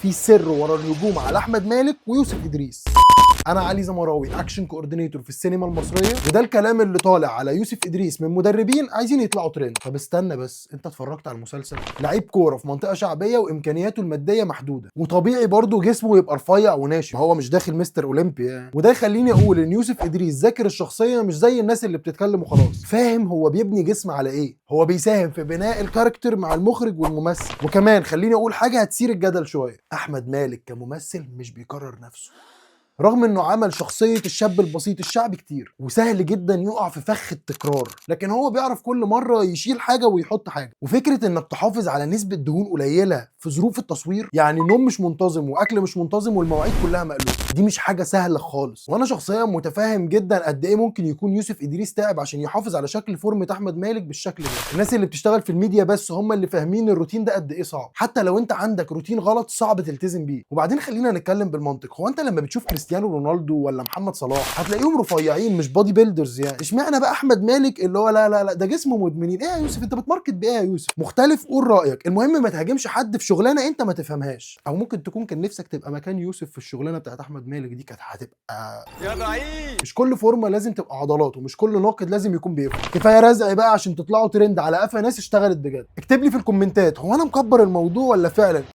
في سر ورا الهجوم على احمد مالك ويوسف ادريس. انا علي زمراوي، اكشن كوردينيتور في السينما المصريه، وده الكلام اللي طالع على يوسف ادريس من مدربين عايزين يطلعوا ترند. طب استنى بس، انت اتفرجت على المسلسل؟ لعيب كوره في منطقه شعبيه وامكانياته الماديه محدوده، وطبيعي برضه جسمه يبقى رفيع وناشف، هو مش داخل مستر اولمبيا يعني. وده يخليني اقول ان يوسف ادريس ذاكر الشخصيه، مش زي الناس اللي بتتكلم وخلاص. فاهم هو بيبني جسم على ايه، هو بيساهم في بناء الكاركتر مع المخرج والممثل. وكمان خليني اقول حاجه هتثير الجدل شويه، احمد مالك كممثل مش بيكرر نفسه، رغم انه عمل شخصية الشاب البسيط الشعبي كتير وسهل جدا يقع في فخ التكرار، لكن هو بيعرف كل مرة يشيل حاجة ويحط حاجة. وفكرة انك تحافظ على نسبة دهون قليلة في ظروف التصوير، يعني نوم مش منتظم واكل مش منتظم والمواعيد كلها مقلوبة، دي مش حاجة سهلة خالص. وانا شخصيا متفاهم جدا قد ايه ممكن يكون يوسف ادريس تعب عشان يحافظ على شكل فورمة احمد مالك بالشكل ده. الناس اللي بتشتغل في الميديا بس هم اللي فاهمين الروتين ده قد ايه صعب، حتى لو انت عندك روتين غلط صعب تلتزم بيه. وبعدين خلينا نتكلم بالمنطق، هو انت لما بتشوف كريستيانو رونالدو ولا محمد صلاح هتلاقيهم رفيعين مش بادي بيلدرز يعني، اشمعنى بقى احمد مالك اللي هو لا ده جسمه مدمنين؟ ايه يا يوسف انت بتماركت بايه يا يوسف؟ مختلف، قول رايك، المهم ما تهاجمش حد في شغلانه انت ما تفهمهاش. او ممكن تكون كان نفسك تبقى مكان يوسف في الشغلانه بتاعت احمد مالك دي، كانت هتبقى يا بعيد. مش كل فورمه لازم تبقى عضلات، ومش كل ناقد لازم يكون بيفهم. كفايه رزق بقى عشان تطلعوا ترند على قفا ناس اشتغلت بجد. اكتب لي في الكومنتات، هو انا مكبر الموضوع ولا فعلا